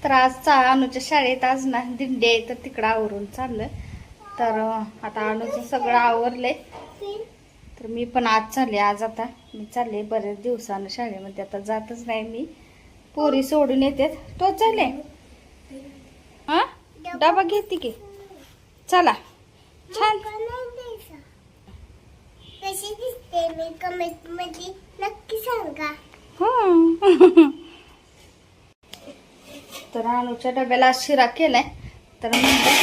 तर आज अनुच्या शाळेत आज ना दिंडी आहे, तर तिकडं आवरून चाललं. तर आता अनुचं सगळं आवरलंय. तर मी पण आज चालले. आज आता मी चालले बरेच दिवसानं शाळेमध्ये. आता जातच नाही मी, पोरी सोडून येते. तो चालले हा डबा घेते की. चला छान. कशी दिसते मी कमेंट मध्ये नक्की सांगा. तर अनुच्या डब्याला शिरा केलाय. तर म्हणजे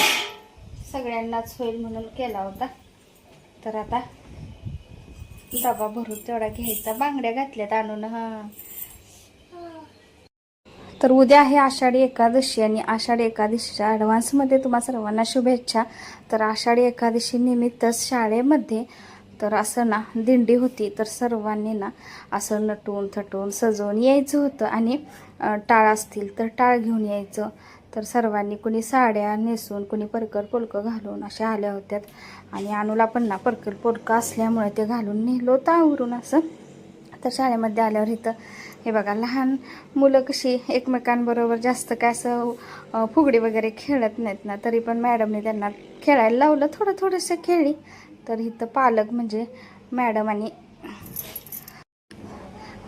सगळ्यांनाच होईल म्हणून केला होता. तर आता डबा भरून तेवढा घ्यायचा. बांगड्या घातल्यात आणून. तर उद्या आहे आषाढी एकादशी आणि आषाढी एकादशीच्या ॲडव्हान्समध्ये तुम्हा सर्वांना शुभेच्छा. तर आषाढी एकादशी निमित्तच शाळेमध्ये तर असं ना दिंडी होती. तर सर्वांनी ना असं नटून थटून सजवून यायचं होतं आणि टाळ असतील तर टाळ घेऊन यायचं. तर सर्वांनी कुणी साड्या नेसून कुणी परकर पोलकं घालून अशा आल्या होत्यात. आणि अनुला पण ना परकर पोलकं असल्यामुळे ते घालून नेलं होतं आवरून असं. तर शाळेमध्ये आल्यावर इथं हे बघा लहान मुलं कशी एकमेकांबरोबर जास्त काय असं फुगडी वगैरे खेळत नाहीत ना, तरी पण मॅडमने त्यांना खेळायला लावलं. थोडंसं खेळली. तर इथं पालक म्हणजे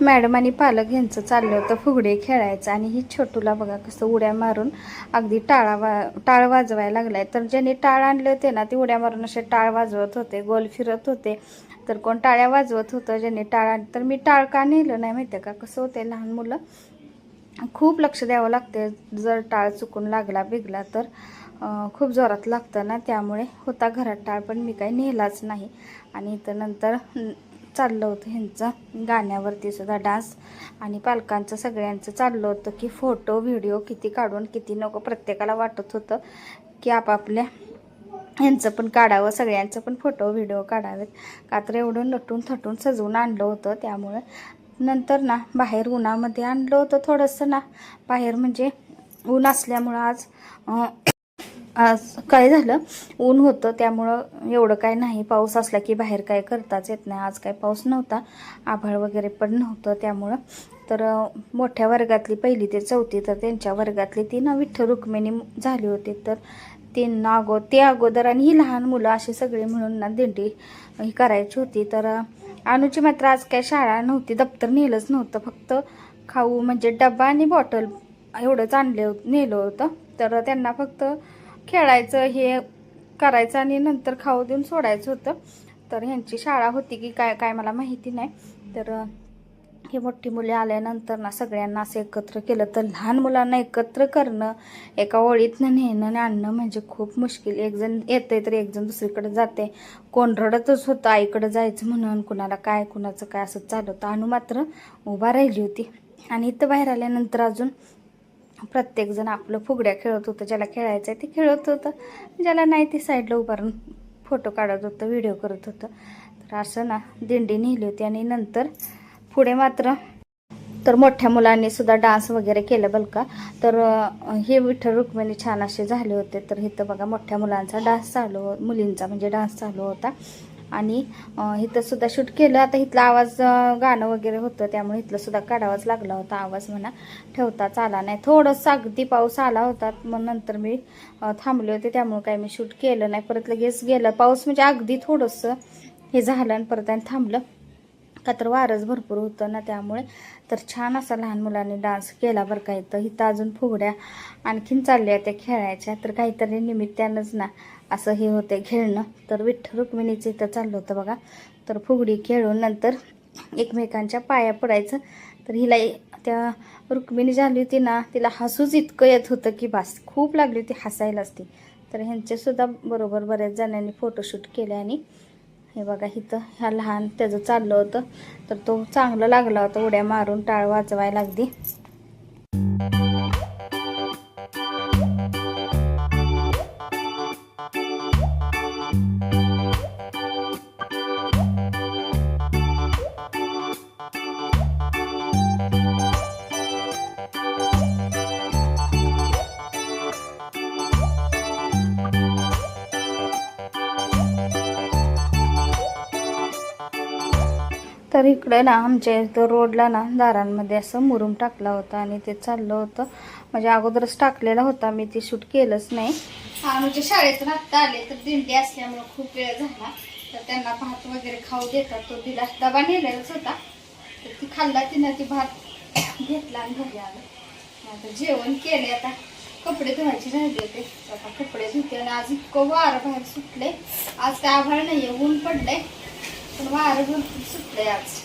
मॅडम आणि पालक यांचं चाललं होतं फुगडी खेळायचं. आणि ही छोटूला बघा कसं उड्या मारून अगदी टाळ वाजवायला लागलाय. तर ज्यांनी टाळ आणले होते ना ते उड्या मारून असे टाळ वाजवत होते, गोल फिरत होते. तर कोण टाळ्या वाजवत होतं ज्यांनी टाळ आणलं. तर मी टाळ का नेलं नाही माहिती आहे का, कसं होते लहान मुलं खूप लक्ष द्यावं लागते. जर टाळ चुकून लागला बिगला तर खूप जोरात लागतं ना, त्यामुळे होता घरात टाळ पण मी काही नेलाच नाही. आणि इथं नंतर चाललं होतं ह्यांचं गाण्यावरती सुद्धा डान्स. आणि पालकांचं सगळ्यांचं चाललं होतं की फोटो व्हिडिओ किती काढून किती नको. प्रत्येकाला वाटत होतं की आपापल्या ह्यांचं पण काढावं, सगळ्यांचं पण फोटो व्हिडिओ काढावेत. का तर एवढं नटून थटून सजवून आणलं होतं. त्यामुळे नंतर ना बाहेर उन्हामध्ये आणलं होतं थोडंसं ना बाहेर, म्हणजे ऊन असल्यामुळं आज काय झालं ऊन होतं त्यामुळं एवढं काय नाही. पाऊस असला की बाहेर काय करताच येत नाही. आज काय पाऊस नव्हता, आभाळ वगैरे पण नव्हतं त्यामुळं. तर मोठ्या वर्गातली 1ली ते 4थी तर त्यांच्या वर्गातली ती ना विठ्ठल रुक्मिणी झाली होती. तर ते अगोदर आणि ही लहान मुलं अशी सगळी मिळून ना दिंडी ही करायची होती. तर अनुची मात्र आज काय शाळा नव्हती, दप्तर नेलंच नव्हतं. फक्त खाऊ म्हणजे डबा आणि बॉटल एवढंच नेलं होतं. तर त्यांना फक्त खेळायचं हे करायचं आणि नंतर खाऊ देऊन सोडायचं होतं. तर ह्यांची शाळा होती की काय मला माहिती नाही. तर हे मोठी मुले आल्यानंतर ना सगळ्यांना असं एकत्र केलं. तर लहान मुलांना एकत्र करणं, एका ओळीतनं नेणं आणि आणणं म्हणजे खूप मुश्किल. एकजण येते तर एकजण दुसरीकडे जाते. कोण रडतच होतं आईकडे जायचं म्हणून, कुणाला काय कुणाचं काय असं चालू होतं. अनु मात्र उभा राहिली होती. आणि इथं बाहेर आल्यानंतर अजून प्रत्येकजण आपलं फुगड्या खेळत होतं. ज्याला खेळायचं आहे ते खेळत होतं, ज्याला नाही ते साईडला उभारून फोटो काढत होतं, व्हिडिओ करत होतं. तर असं ना दिंडी नेली होती. आणि नंतर पुढे मात्र तर मोठ्या मुलांनी सुद्धा डान्स वगैरे केलं बरं का. तर हे विठ्ठल रुक्मिणी छान असे झाले होते. तर इथं बघा मोठ्या मुलांचा डान्स मुलींचा म्हणजे डान्स चालू होता. आणि इथं सुद्धा शूट केलं. आता इथला आवाज गाणं वगैरे होतं त्यामुळे इथलं सुद्धा काढावाच लागला होता आवाज, म्हणा ठेवताच आला नाही. थोडंसं अगदी पाऊस आला होता, मग नंतर मी थांबले होते त्यामुळे काही मी शूट केलं नाही. परत लगेच गेलं पाऊस, म्हणजे अगदी थोडंसं हे झालं आणि परत आणि थांबलं. का तर वारच भरपूर होतं ना त्यामुळे. तर छान असा लहान मुलांनी डान्स केला बरं का. इथं अजून फुगड्या आणखीन चालल्या त्या खेळायच्या. तर काहीतरी निमित्तानंच ना असं हे होते खेळणं. तर विठ्ठल रुक्मिणीचं इथं चाललं होतं बघा. तर फुगडी खेळून नंतर एकमेकांच्या पाया पडायचं. तर हिला त्या रुक्मिणी झाली होती ना, तिला हसूच इतकं येत होतं की बास, खूप लागली होती हसायलाच ती. तर ह्यांच्यासुद्धा बरोबर बऱ्याच जणांनी फोटोशूट केले. आणि हे बघा इथं ह्या लहान त्याचं चाललं होतं. तर तो चांगला लागला होता उड्या मारून टाळ वाजवायला अगदी. तर इकडे ना आमच्या इथं रोडला ना दारांमध्ये असं मुरुम टाकला होता आणि ते चाललं होतं म्हणजे अगोदरच टाकलेला होता मी, ते शूट केलंच नाही. अनुच्या शाळेतून आत्ता आले तर दिंडी असल्यामुळं खूप वेळ झाला, तर त्यांना भात वगैरे खाऊ देतात. तो दिला, डबा नेलेलाच होता, तर ती खाल्ला तिनं, ती भात घेतला आणि घरी आलं. आता जेवण केले, आता कपडे धुवायचे राहिले होते, आता कपडे धुते. आणि आज इतकं वारं बाहेर सुटले. आज काय आभाळ नाहीये, ऊन पडलंय, पण वारं भरपूर सुटलंय आज.